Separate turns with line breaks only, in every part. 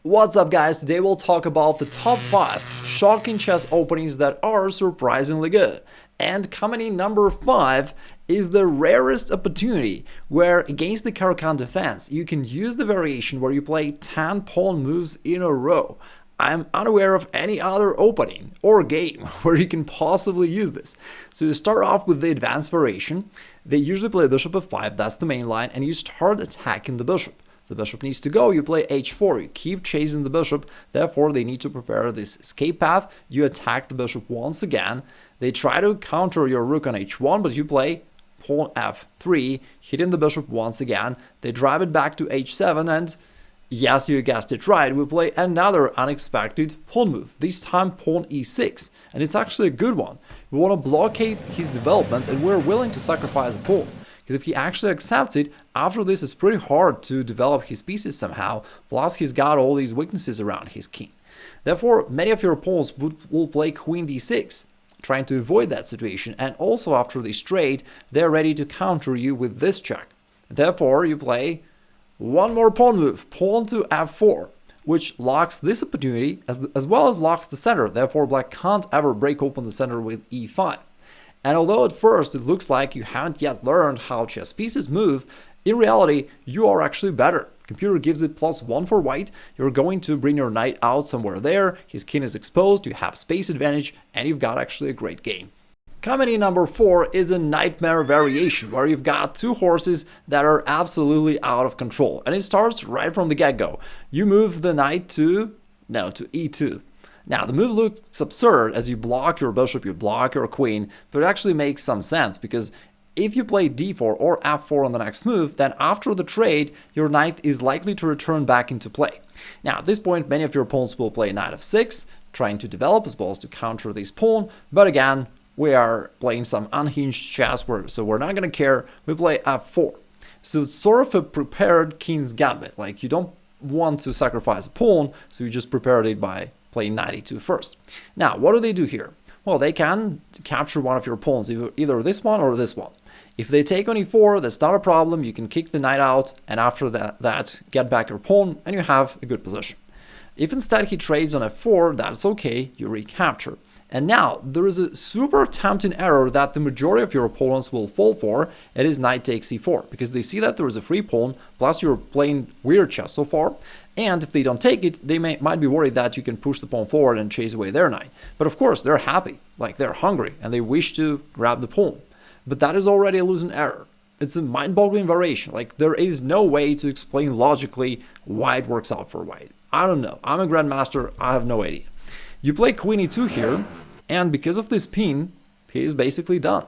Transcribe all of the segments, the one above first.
What's up guys, today we'll talk about the top 5 shocking chess openings that are surprisingly good. And coming in number 5 is the rarest opportunity where against the Caro-Kann defense you can use the variation where you play 10 pawn moves in a row. I'm unaware of any other opening or game where you can possibly use this. So you start off with the advanced variation. They usually play bishop f5, that's the main line, and you start attacking the bishop. The bishop needs to go, you play h4, you keep chasing the bishop, therefore they need to prepare this escape path, you attack the bishop once again, they try to counter your rook on h1, but you play pawn f3, hitting the bishop once again, they drive it back to h7, and yes, you guessed it right, we play another unexpected pawn move, this time pawn e6, and it's actually a good one. We want to blockade his development and we're willing to sacrifice a pawn. Because if he actually accepts it, after this it's pretty hard to develop his pieces somehow, plus he's got all these weaknesses around his king. Therefore, many of your opponents will play queen d6, trying to avoid that situation, and also after this trade, they're ready to counter you with this check. Therefore, you play one more pawn move, pawn to f4, which locks this opportunity as well as locks the center, therefore black can't ever break open the center with e5. And although at first it looks like you haven't yet learned how chess pieces move, in reality you are actually better. Computer gives it +1 for white, you're going to bring your knight out somewhere there, his king is exposed, you have space advantage, and you've got actually a great game. Coming in number 4 is a nightmare variation, where you've got two horses that are absolutely out of control. And it starts right from the get-go. You move the knight to e2. Now, the move looks absurd as you block your bishop, you block your queen, but it actually makes some sense because if you play d4 or f4 on the next move, then after the trade, your knight is likely to return back into play. Now, at this point, many of your opponents will play knight f6, trying to develop as well as to counter this pawn, but again, we are playing some unhinged chess, so we're not going to care, we play f4. So it's sort of a prepared king's gambit, like you don't want to sacrifice a pawn, so you just prepared it by playing knight e2 first. Now, what do they do here? Well, they can capture one of your pawns, either this one or this one. If they take on e4, that's not a problem, you can kick the knight out, and after that get back your pawn, and you have a good position. If instead he trades on f4, that's okay, you recapture. And now, there is a super tempting error that the majority of your opponents will fall for, it is knight takes e4, because they see that there is a free pawn, plus you're playing weird chess so far, and if they don't take it, they might be worried that you can push the pawn forward and chase away their knight. But of course, they're happy, like they're hungry, and they wish to grab the pawn. But that is already a losing error. It's a mind-boggling variation, like there is no way to explain logically why it works out for white. I don't know, I'm a grandmaster, I have no idea. You play queen e2 here, and because of this pin, he is basically done.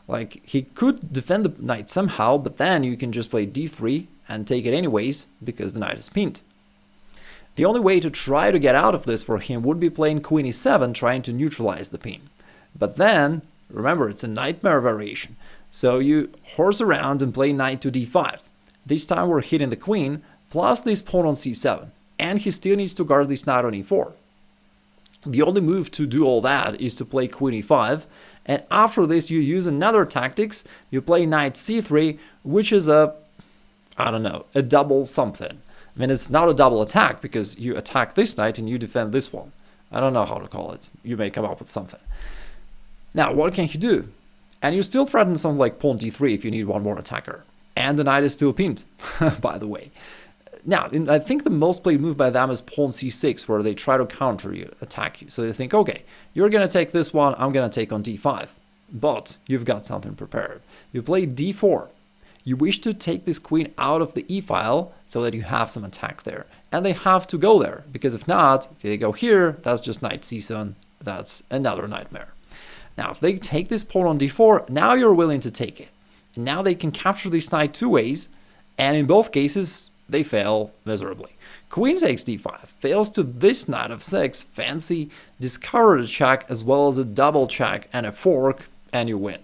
Like, he could defend the knight somehow, but then you can just play d3 and take it anyways, because the knight is pinned. The only way to try to get out of this for him would be playing queen e7, trying to neutralize the pin. But then, remember, it's a nightmare variation, so you horse around and play knight to d5. This time we're hitting the queen, plus this pawn on c7, and he still needs to guard this knight on e4. The only move to do all that is to play queen e5, and after this you use another tactics, you play knight c3, which is a double something. I mean, it's not a double attack because you attack this knight and you defend this one. I don't know how to call it, you may come up with something. Now, what can he do? And you still threaten something like pawn d3 if you need one more attacker. And the knight is still pinned, by the way. Now, I think the most played move by them is pawn c6, where they try to counter you, attack you. So they think, okay, you're going to take this one, I'm going to take on d5. But you've got something prepared. You play d4. You wish to take this queen out of the e-file so that you have some attack there. And they have to go there, because if not, if they go here, that's just knight c7, that's another nightmare. Now, if they take this pawn on d4, now you're willing to take it. Now they can capture this knight two ways, and in both cases, they fail miserably. Queen takes d5, fails to this knight of 6, fancy, discovered a check as well as a double check and a fork, and you win.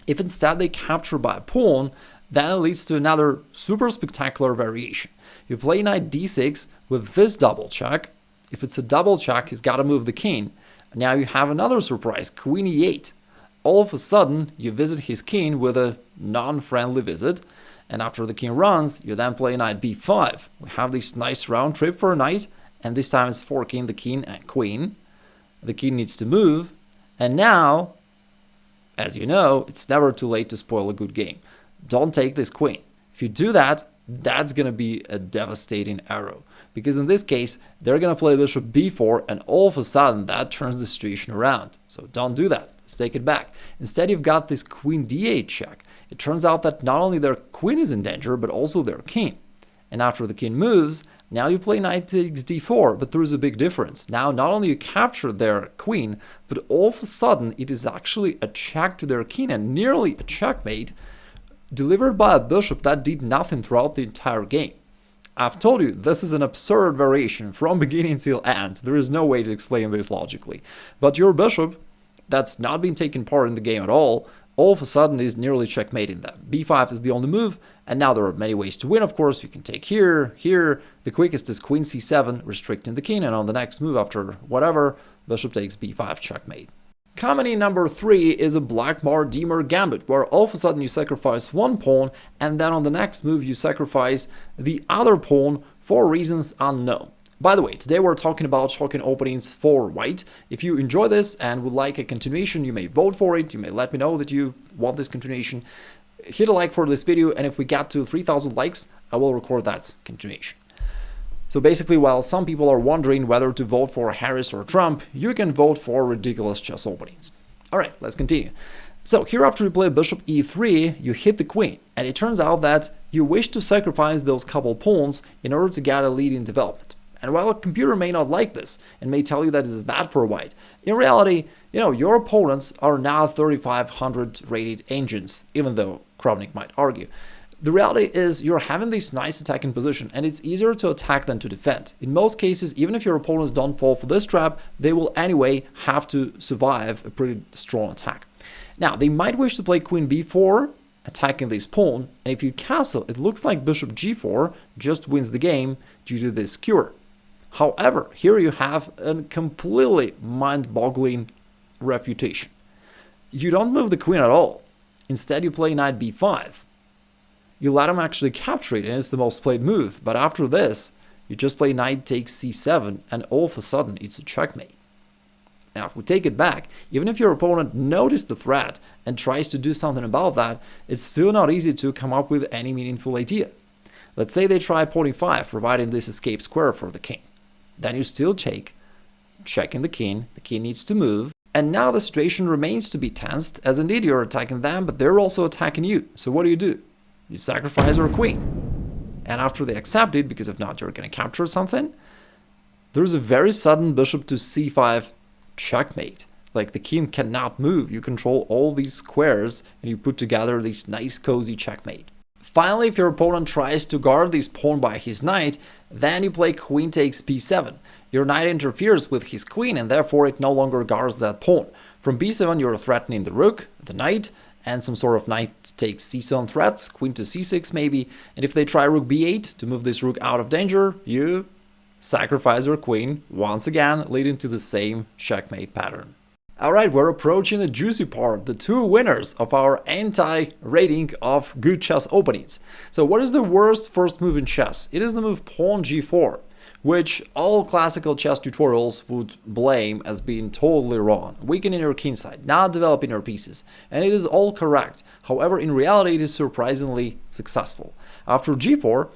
If instead they capture by a pawn, then it leads to another super spectacular variation. You play knight d6 with this double check. If it's a double check, he's got to move the king. Now you have another surprise, queen e8. All of a sudden, you visit his king with a non-friendly visit, And after the king runs, you then play knight b5. We have this nice round trip for a knight, and this time it's forking the king and queen. The king needs to move, and now, as you know, it's never too late to spoil a good game. Don't take this queen. If you do that, that's going to be a devastating arrow. Because in this case, they're going to play bishop b4, and all of a sudden that turns the situation around. So don't do that. Let's take it back. Instead, you've got this queen d8 check. It turns out that not only their queen is in danger, but also their king. And after the king moves, now you play knight takes d4, but there is a big difference. Now, not only you capture their queen, but all of a sudden it is actually a check to their king and nearly a checkmate delivered by a bishop that did nothing throughout the entire game. I've told you, this is an absurd variation from beginning till end. There is no way to explain this logically. But your bishop, that's not been taking part in the game at all of a sudden is nearly checkmating them. b5 is the only move, and now there are many ways to win, of course. You can take here, here. The quickest is queen c7, restricting the king, and on the next move after whatever, bishop takes b5, checkmate. Comedy number 3 is a Blackmar-Demer gambit, where all of a sudden you sacrifice one pawn, and then on the next move you sacrifice the other pawn for reasons unknown. By the way, today we're talking about shocking openings for white. If you enjoy this and would like a continuation, you may vote for it. You may let me know that you want this continuation. Hit a like for this video, and if we get to 3,000 likes, I will record that continuation. So basically, while some people are wondering whether to vote for Harris or Trump, you can vote for ridiculous chess openings. All right, let's continue. So here after you play bishop e3, you hit the queen, and it turns out that you wish to sacrifice those couple pawns in order to get a lead in development. And while a computer may not like this and may tell you that it is bad for white, in reality, your opponents are now 3,500 rated engines, even though Kravnik might argue. The reality is you're having this nice attacking position, and it's easier to attack than to defend. In most cases, even if your opponents don't fall for this trap, they will anyway have to survive a pretty strong attack. Now, they might wish to play queen b4, attacking this pawn, and if you castle, it looks like bishop g4 just wins the game due to this skewer. However, here you have a completely mind-boggling refutation. You don't move the queen at all. Instead, you play knight b5. You let him actually capture it, and it's the most played move. But after this, you just play knight takes c7, and all of a sudden, it's a checkmate. Now, if we take it back, even if your opponent noticed the threat and tries to do something about that, it's still not easy to come up with any meaningful idea. Let's say they try pawn e5, providing this escape square for the king. Then you still take, checking the king needs to move, and now the situation remains to be tensed, as indeed you're attacking them, but they're also attacking you. So what do? You sacrifice your queen. And after they accept it, because if not, you're going to capture something, there's a very sudden bishop to c5 checkmate. Like the king cannot move. You control all these squares, and you put together this nice cozy checkmate. Finally, if your opponent tries to guard this pawn by his knight, then you play queen takes b7. Your knight interferes with his queen, and therefore it no longer guards that pawn. From b7, you're threatening the rook, the knight, and some sort of knight takes c7 threats, queen to c6 maybe. And if they try rook b8 to move this rook out of danger, you sacrifice your queen, once again leading to the same checkmate pattern. Alright, we're approaching the juicy part, the two winners of our anti-rating of good chess openings. So what is the worst first move in chess? It is the move pawn g4, which all classical chess tutorials would blame as being totally wrong, weakening your king side, not developing your pieces, and it is all correct. However, in reality, it is surprisingly successful. After g4,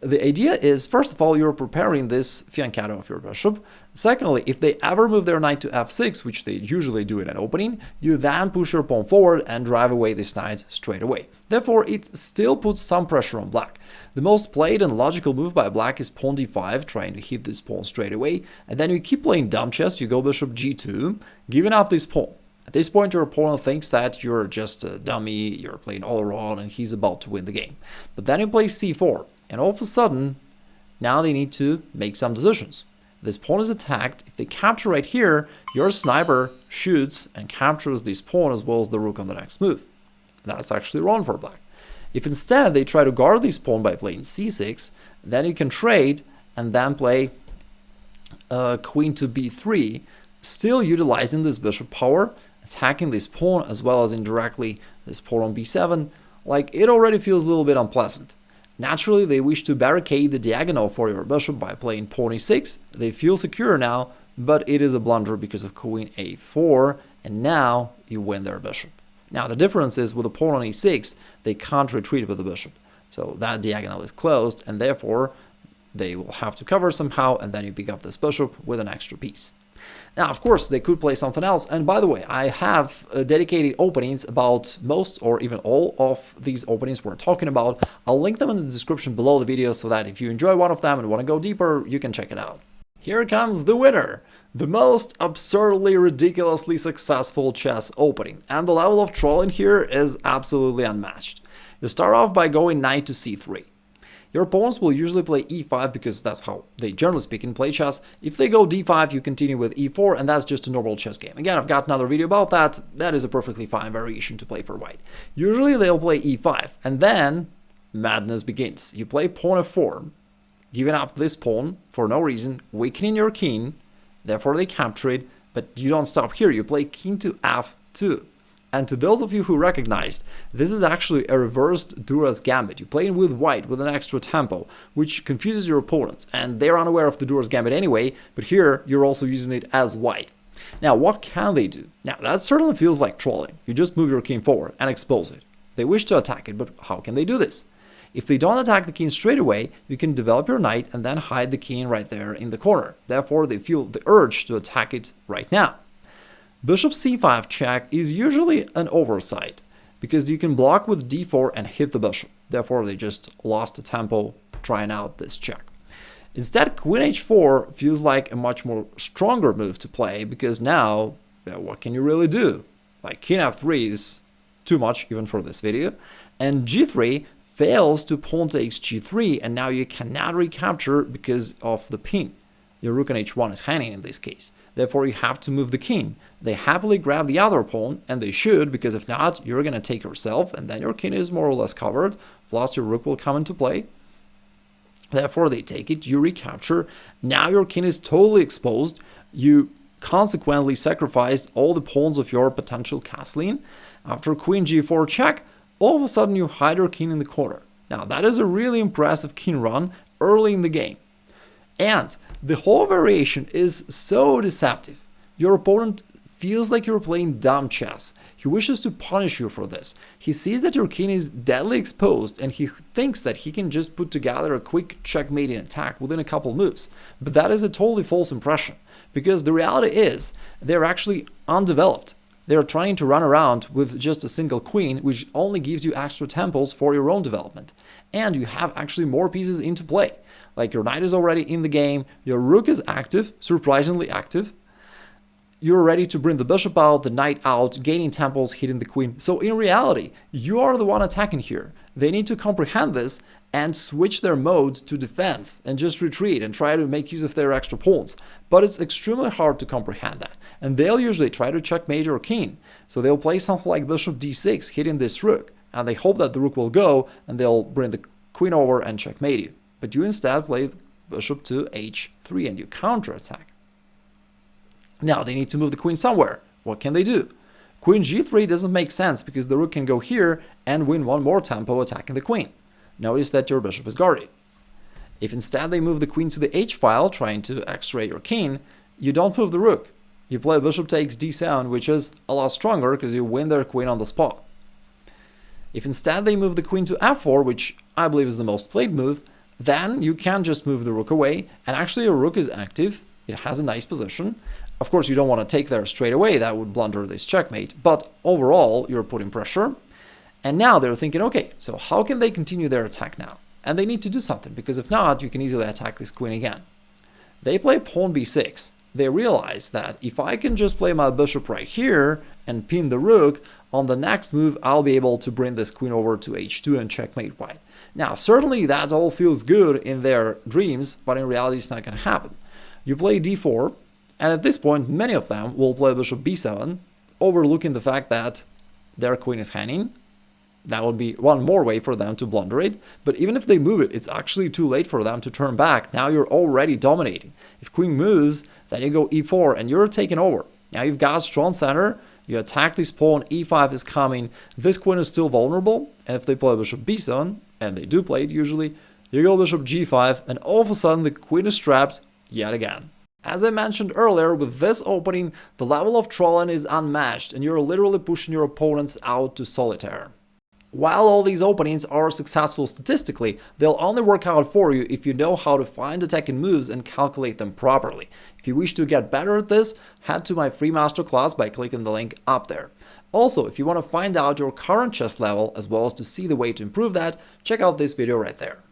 the idea is, first of all, you're preparing this fianchetto of your bishop. Secondly, if they ever move their knight to f6, which they usually do in an opening, you then push your pawn forward and drive away this knight straight away. Therefore, it still puts some pressure on black. The most played and logical move by black is pawn d5, trying to hit this pawn straight away, and then you keep playing dumb chess, you go bishop g2, giving up this pawn. At this point, your opponent thinks that you're just a dummy, you're playing all wrong, and he's about to win the game. But then you play c4. And all of a sudden, now they need to make some decisions. This pawn is attacked. If they capture right here, your sniper shoots and captures this pawn as well as the rook on the next move. That's actually wrong for black. If instead they try to guard this pawn by playing c6, then you can trade and then play queen to b3, still utilizing this bishop power, attacking this pawn as well as indirectly this pawn on b7, Like, it already feels a little bit unpleasant. Naturally, they wish to barricade the diagonal for your bishop by playing pawn e6. They feel secure now, but it is a blunder because of queen a4, and now you win their bishop. Now, the difference is with the pawn on e6, they can't retreat with the bishop. So that diagonal is closed, and therefore they will have to cover somehow, and then you pick up this bishop with an extra piece. Now, of course, they could play something else. And by the way, I have dedicated openings about most or even all of these openings we're talking about. I'll link them in the description below the video so that if you enjoy one of them and want to go deeper, you can check it out. Here comes the winner, the most absurdly, ridiculously successful chess opening. And the level of trolling here is absolutely unmatched. You start off by going knight to c3. Your opponents will usually play e5 because that's how they, generally speaking, play chess. If they go d5, you continue with e4, and that's just a normal chess game. Again, I've got another video about that. That is a perfectly fine variation to play for white. Usually they'll play e5, and then madness begins. You play pawn f4, giving up this pawn for no reason, weakening your king, therefore they capture it, but you don't stop here. You play king to f2. And to those of you who recognized, this is actually a reversed dubious gambit. You play with white with an extra tempo, which confuses your opponents, and they're unaware of the dubious gambit anyway, but here you're also using it as white. Now, what can they do? Now, that certainly feels like trolling. You just move your king forward and expose it. They wish to attack it, but how can they do this? If they don't attack the king straight away, you can develop your knight and then hide the king right there in the corner. Therefore, they feel the urge to attack it right now. Bishop c5 check is usually an oversight, because you can block with d4 and hit the bishop. Therefore, they just lost the tempo trying out this check. Instead, queen h4 feels like a much more stronger move to play, because now, what can you really do? Like, king f3 is too much, even for this video, and g3 fails to pawn takes g3, and now you cannot recapture because of the pin. Your rook on h1 is hanging in this case. Therefore, you have to move the king. They happily grab the other pawn, and they should, because if not, you're going to take yourself, and then your king is more or less covered, plus your rook will come into play. Therefore, they take it, you recapture. Now your king is totally exposed. You consequently sacrificed all the pawns of your potential castling. After queen g4 check, all of a sudden you hide your king in the corner. Now, that is a really impressive king run early in the game. And the whole variation is so deceptive. Your opponent feels like you're playing dumb chess. He wishes to punish you for this. He sees that your king is deadly exposed, and he thinks that he can just put together a quick checkmating attack within a couple moves. But that is a totally false impression, because the reality is they're actually undeveloped. They're trying to run around with just a single queen, which only gives you extra tempos for your own development. And you have actually more pieces into play. Like, your knight is already in the game, your rook is active, surprisingly active. You're ready to bring the bishop out, the knight out, gaining tempos, hitting the queen. So in reality, you are the one attacking here. They need to comprehend this and switch their modes to defense and just retreat and try to make use of their extra pawns. But it's extremely hard to comprehend that. And they'll usually try to checkmate your king. So they'll play something like bishop d6, hitting this rook. And they hope that the rook will go, and they'll bring the queen over and checkmate you. But you instead play bishop to h3 and you counterattack. Now they need to move the queen somewhere. What can they do? Queen g3 doesn't make sense because the rook can go here and win one more tempo attacking the queen. Notice that your bishop is guarded. If instead they move the queen to the h-file, trying to x-ray your king, you don't move the rook. You play bishop takes d7, which is a lot stronger because you win their queen on the spot. If instead they move the queen to f4, which I believe is the most played move, then you can just move the rook away, and actually your rook is active. It has a nice position. Of course, you don't want to take there straight away. That would blunder this checkmate. But overall, you're putting pressure. And now they're thinking, okay, so how can they continue their attack now? And they need to do something, because if not, you can easily attack this queen again. They play pawn b6. They realize that if I can just play my bishop right here and pin the rook, on the next move, I'll be able to bring this queen over to h2 and checkmate white. Now, certainly that all feels good in their dreams, but in reality, it's not going to happen. You play d4, and at this point, many of them will play bishop b7, overlooking the fact that their queen is hanging. That would be one more way for them to blunder it. But even if they move it, it's actually too late for them to turn back. Now you're already dominating. If queen moves, then you go e4, and you're taking over. Now you've got strong center. You attack this pawn, e5 is coming, this queen is still vulnerable, and if they play bishop b7, and they do play it usually, you go bishop g5, and all of a sudden the queen is trapped yet again. As I mentioned earlier, with this opening, the level of trolling is unmatched, and you're literally pushing your opponents out to solitaire. While all these openings are successful statistically, they'll only work out for you if you know how to find attacking moves and calculate them properly. If you wish to get better at this, head to my free masterclass by clicking the link up there. Also, if you want to find out your current chess level as well as to see the way to improve that, check out this video right there.